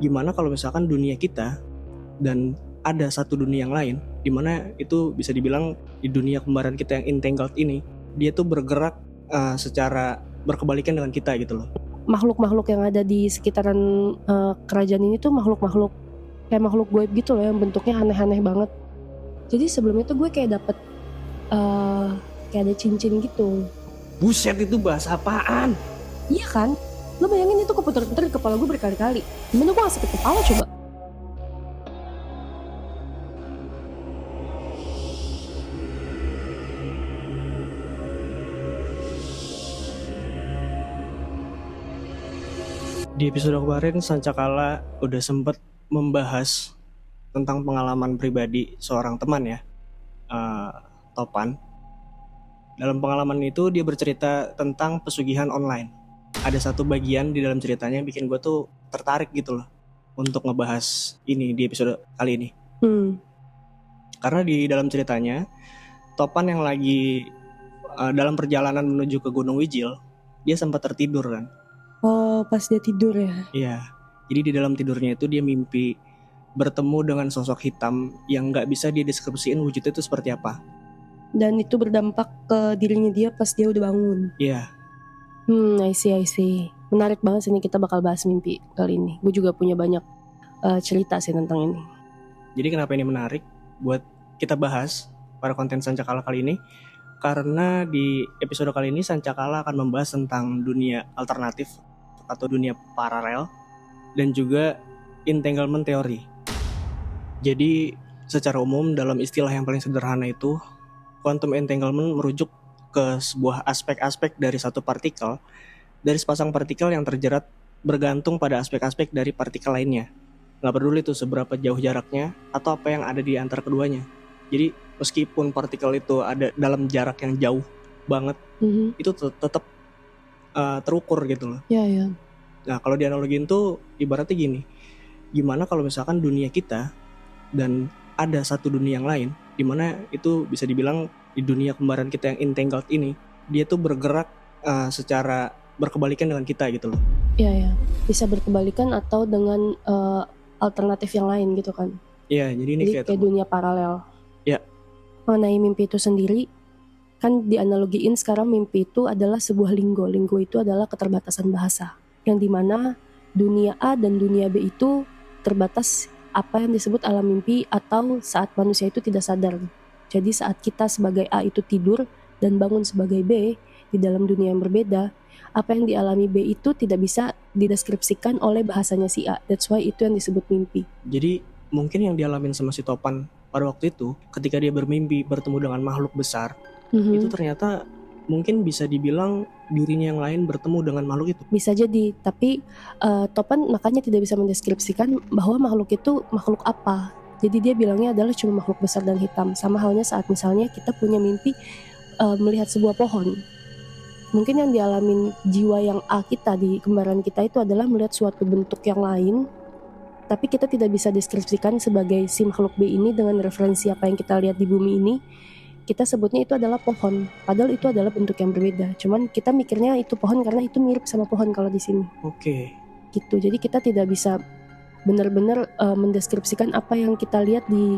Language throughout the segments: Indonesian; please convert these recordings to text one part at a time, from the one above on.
Gimana kalau misalkan dunia kita dan ada satu dunia yang lain, dimana itu bisa dibilang di dunia kembaran kita yang entangled ini, dia tuh bergerak secara berkebalikan dengan kita gitu loh. Makhluk-makhluk yang ada di sekitaran kerajaan ini tuh makhluk-makhluk kayak makhluk gaib gitu loh, yang bentuknya aneh-aneh banget. Jadi sebelumnya tuh gue kayak dapet kayak ada cincin gitu. Buset, itu bahasa apaan? Iya kan? Lo bayangin itu keputar-putar di kepala gue berkali-kali. Gimana gue gak sakit kepala coba? Di episode kemarin Sancakala udah sempet membahas tentang pengalaman pribadi seorang teman ya, Topan. Dalam pengalaman itu dia bercerita tentang pesugihan online. Ada satu bagian di dalam ceritanya yang bikin gue tuh tertarik gitu loh untuk ngebahas ini di episode kali ini. Karena di dalam ceritanya Topan yang lagi dalam perjalanan menuju ke Gunung Wijil, dia sempat tertidur kan. Oh, pas dia tidur ya? Iya, jadi di dalam tidurnya itu dia mimpi bertemu dengan sosok hitam yang gak bisa dideskripsiin wujudnya itu seperti apa. Dan itu berdampak ke dirinya dia pas dia udah bangun. Iya. I see. Menarik banget sih, ini kita bakal bahas mimpi kali ini. Gue juga punya banyak cerita sih tentang ini. Jadi kenapa ini menarik buat kita bahas pada konten Sancakala kali ini? Karena di episode kali ini Sancakala akan membahas tentang dunia alternatif atau dunia paralel dan juga entanglement teori. Jadi secara umum dalam istilah yang paling sederhana itu, quantum entanglement merujuk ke sebuah aspek-aspek dari satu partikel, dari sepasang partikel yang terjerat bergantung pada aspek-aspek dari partikel lainnya. Nggak peduli tuh seberapa jauh jaraknya atau apa yang ada di antara keduanya. Jadi meskipun partikel itu ada dalam jarak yang jauh banget, itu tetap terukur gitu loh. Iya. Nah kalau dianalogiin tuh ibaratnya gini, gimana kalau misalkan dunia kita dan ada satu dunia yang lain, dimana itu bisa dibilang di dunia kembaran kita yang entangled ini, dia tuh bergerak secara berkebalikan dengan kita gitu loh. Iya, bisa berkebalikan atau dengan alternatif yang lain gitu kan. Iya, jadi ini kayak dunia paralel. Ya. Mengenai mimpi itu sendiri, kan dianalogiin sekarang mimpi itu adalah sebuah linggo. Linggo itu adalah keterbatasan bahasa, yang dimana dunia A dan dunia B itu terbatas apa yang disebut alam mimpi atau saat manusia itu tidak sadar. Jadi saat kita sebagai A itu tidur dan bangun sebagai B di dalam dunia yang berbeda, apa yang dialami B itu tidak bisa dideskripsikan oleh bahasanya si A. That's why itu yang disebut mimpi. Jadi mungkin yang dialamin sama si Topan pada waktu itu, ketika dia bermimpi bertemu dengan makhluk besar, itu ternyata mungkin bisa dibilang dirinya yang lain bertemu dengan makhluk itu. Bisa jadi, tapi Topan makanya tidak bisa mendeskripsikan bahwa makhluk itu makhluk apa. Jadi dia bilangnya adalah cuma makhluk besar dan hitam. Sama halnya saat misalnya kita punya mimpi melihat sebuah pohon. Mungkin yang dialamin jiwa yang A kita di kembaran kita itu adalah melihat suatu bentuk yang lain, tapi kita tidak bisa deskripsikan sebagai si makhluk B ini dengan referensi apa yang kita lihat di bumi ini. Kita sebutnya itu adalah pohon, padahal itu adalah bentuk yang berbeda. Cuman kita mikirnya itu pohon karena itu mirip sama pohon kalau di sini. Oke. Gitu. Jadi kita tidak bisa benar-benar mendeskripsikan apa yang kita lihat di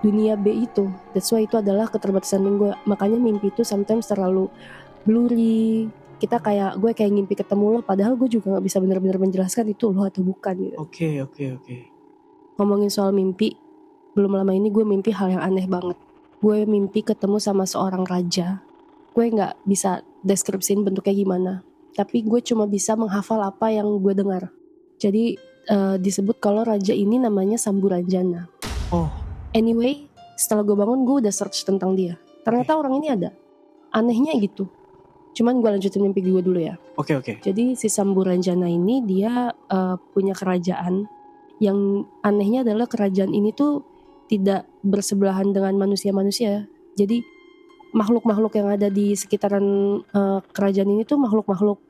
dunia B itu. That's why itu adalah keterbatasan linggo. Makanya mimpi itu sometimes terlalu blurry. Kita gue kayak ngimpi ketemu lo, padahal gue juga nggak bisa benar-benar menjelaskan itu lo atau bukan gitu. Oke. Ngomongin soal mimpi, belum lama ini gue mimpi hal yang aneh banget. Gue mimpi ketemu sama seorang raja. Gue nggak bisa deskripsiin bentuknya gimana, tapi gue cuma bisa menghafal apa yang gue dengar. Jadi disebut kalau raja ini namanya Samburanjana. Oh. Anyway, setelah gue bangun gue udah search tentang dia. Ternyata orang ini ada. Anehnya gitu. Cuman gue lanjutin mimpi gue dulu ya. Oke. Jadi si Samburanjana ini dia punya kerajaan. Yang anehnya adalah kerajaan ini tuh tidak bersebelahan dengan manusia-manusia. Jadi makhluk-makhluk yang ada di sekitaran kerajaan ini tuh makhluk-makhluk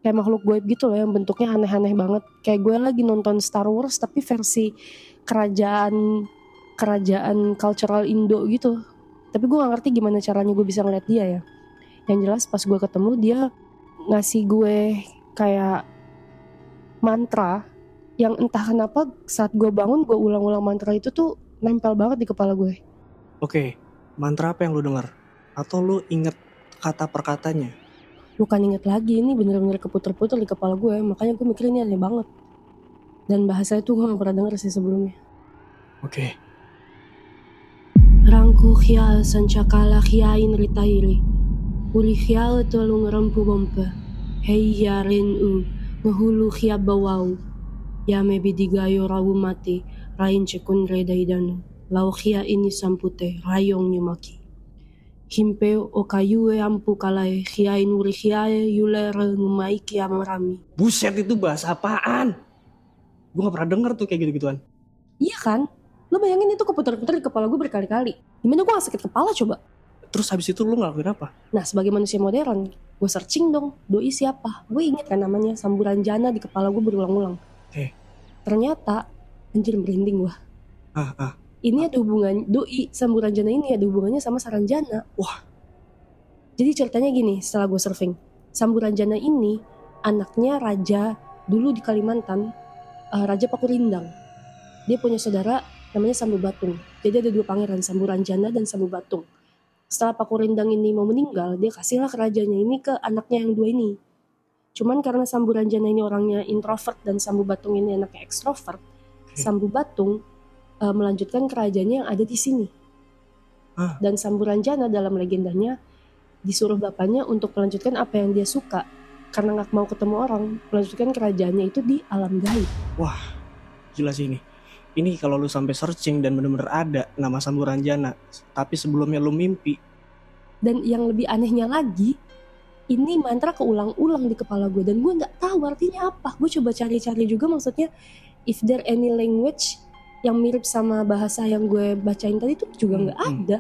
kayak makhluk gaib gitu loh, yang bentuknya aneh-aneh banget. Kayak gue lagi nonton Star Wars tapi versi kerajaan cultural Indo gitu. Tapi gue gak ngerti gimana caranya gue bisa ngeliat dia ya. Yang jelas pas gue ketemu dia ngasih gue kayak mantra yang entah kenapa saat gue bangun gue ulang-ulang mantra itu tuh nempel banget di kepala gue. Oke, mantra apa yang lu dengar? Atau lu inget kata per katanya? Bukan inget lagi, ini bener-bener keputer-puter di kepala gue, makanya gue mikir ini aneh banget. Dan bahasa itu gue gak pernah denger sih sebelumnya. Oke. Rangku khia sancakala khiain ritairi. Uli khia tolong rempu bompe. Hei yarin ngehulu khia bawau. Yame bidigayo rawu mati. Rain cekun redaidanu. Lau khia ini sampute rayong nyumaki. Himpe o kayue ampu kalai khiain uri khiae yulere ngumaiki amarami. Buset, itu bahasa apaan? Gue gak pernah denger tuh kayak gitu-gituan. Iya kan? Lo bayangin itu keputar-putar di kepala gue berkali-kali. Gimana gue gak sakit kepala coba? Terus habis itu lu ngelakuin apa? Nah sebagai manusia modern, gue searching dong, doi siapa? Gue inget kan namanya, Samburanjana di kepala gue berulang-ulang. Oke. Ternyata, anjir merinding gue. Ah. Ini ada hubungan, doi Samburanjana ini ada hubungannya sama Saranjana. Wah. Jadi ceritanya gini, setelah gue surfing, Samburanjana ini anaknya raja dulu di Kalimantan, Raja Pakurindang. Dia punya saudara namanya Sambu Batung. Jadi ada dua pangeran, Samburanjana dan Sambu Batung. Setelah Pakurindang ini mau meninggal, dia kasihlah kerajaannya ini ke anaknya yang dua ini. Cuman karena Samburanjana ini orangnya introvert dan Sambu Batung ini anaknya ekstrovert, Sambu Batung melanjutkan kerajaannya yang ada di sini. Dan Samburanjana dalam legendanya disuruh bapaknya untuk melanjutkan apa yang dia suka. Karena gak mau ketemu orang, melanjutkan kerajaannya itu di alam gaib. Wah, gila sih ini. Ini kalau lu sampai searching dan bener-bener ada nama Samburanjana, tapi sebelumnya lu mimpi. Dan yang lebih anehnya lagi, ini mantra keulang-ulang di kepala gue dan gue nggak tahu artinya apa. Gue coba cari-cari juga, maksudnya if there any language yang mirip sama bahasa yang gue bacain tadi itu juga nggak ada.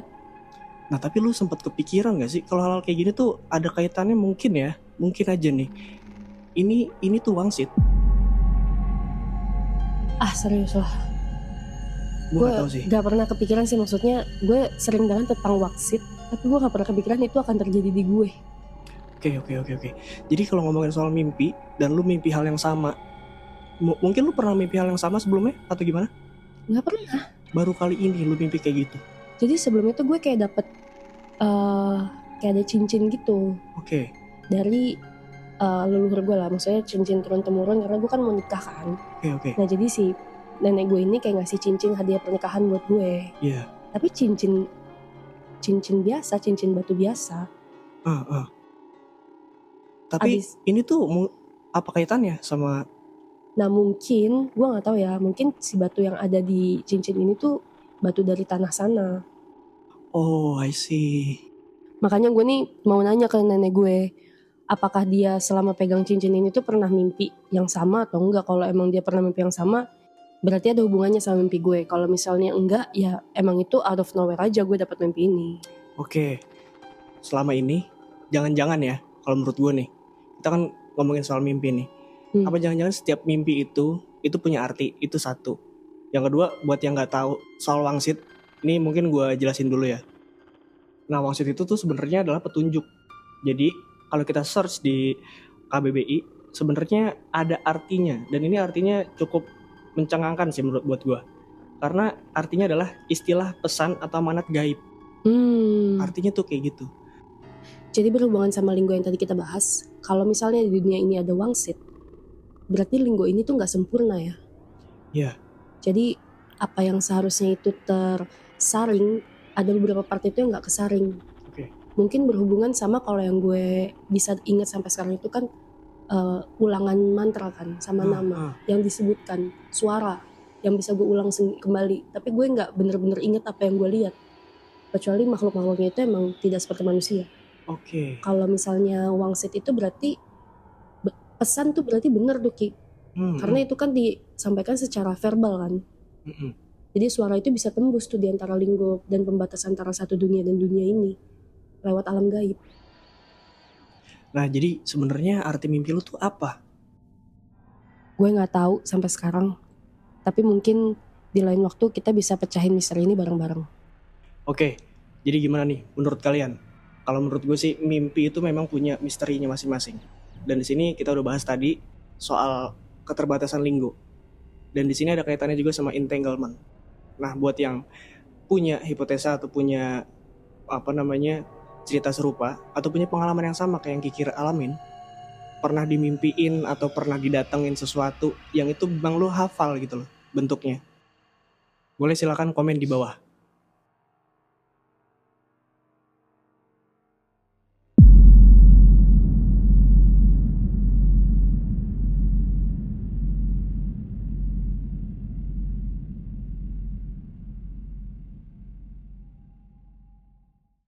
Nah tapi lu sempat kepikiran gak sih kalau hal-hal kayak gini tuh ada kaitannya mungkin ya, mungkin aja nih. Ini tuh wangsit. Serius lah. Gue gak tahu sih. Gak pernah kepikiran sih, maksudnya gue sering dengar tentang wangsit, tapi gue gak pernah kepikiran itu akan terjadi di gue. Oke. Jadi kalau ngomongin soal mimpi dan lu mimpi hal yang sama, mungkin lu pernah mimpi hal yang sama sebelumnya atau gimana? Gak pernah. Baru kali ini lu mimpi kayak gitu? Jadi sebelumnya tuh gue kayak dapet kayak ada cincin gitu. Oke. Dari leluhur gue lah, maksudnya cincin turun-temurun karena gue kan mau nikah kan. Oke. Nah jadi si nenek gue ini kayak ngasih cincin hadiah pernikahan buat gue. Iya. Tapi cincin biasa, cincin batu biasa. Tapi ini tuh apa kaitannya sama? Nah mungkin, gue gak tahu ya, mungkin si batu yang ada di cincin ini tuh batu dari tanah sana. Oh, I see. Makanya gue nih mau nanya ke nenek gue, apakah dia selama pegang cincin ini tuh pernah mimpi yang sama atau enggak. Kalau emang dia pernah mimpi yang sama, berarti ada hubungannya sama mimpi gue. Kalau misalnya enggak, ya emang itu out of nowhere aja gue dapat mimpi ini. Oke. Selama ini, jangan-jangan ya, kalau menurut gue nih, kita kan ngomongin soal mimpi nih. Apa jangan-jangan setiap mimpi itu punya arti, itu satu. Yang kedua, buat yang nggak tahu soal wangsit, ini mungkin gue jelasin dulu ya. Nah, wangsit itu tuh sebenarnya adalah petunjuk. Jadi kalau kita search di KBBI, sebenarnya ada artinya, dan ini artinya cukup mencengangkan sih menurut buat gue. Karena artinya adalah istilah pesan atau amanat gaib. Artinya tuh kayak gitu. Jadi berhubungan sama linggo yang tadi kita bahas, kalau misalnya di dunia ini ada wangsit, berarti linggo ini tuh nggak sempurna ya. Iya. Jadi apa yang seharusnya itu tersaring, ada beberapa part itu yang nggak kesaring. Mungkin berhubungan sama kalau yang gue bisa ingat sampai sekarang itu kan ulangan mantra kan, sama nama yang disebutkan, suara yang bisa gue ulang kembali. Tapi gue nggak bener-bener ingat apa yang gue lihat. Kecuali makhluk-makhluknya itu emang tidak seperti manusia. Kalau misalnya wangsit itu berarti pesan tuh berarti bener tuh Ki. Karena itu kan disampaikan secara verbal kan. Jadi suara itu bisa tembus tuh di antara linggo dan pembatas antara satu dunia dan dunia ini lewat alam gaib. Nah jadi sebenarnya arti mimpi lu tuh apa? Gue nggak tahu sampai sekarang. Tapi mungkin di lain waktu kita bisa pecahin misteri ini bareng-bareng. Oke, jadi gimana nih menurut kalian? Kalau menurut gue sih mimpi itu memang punya misterinya masing-masing. Dan di sini kita udah bahas tadi soal keterbatasan linggo. Dan di sini ada kaitannya juga sama entanglement. Nah, buat yang punya hipotesa atau punya cerita serupa atau punya pengalaman yang sama kayak yang Kiki alamin, pernah dimimpiin atau pernah didatengin sesuatu yang itu bang lo hafal gitu loh bentuknya, boleh silakan komen di bawah.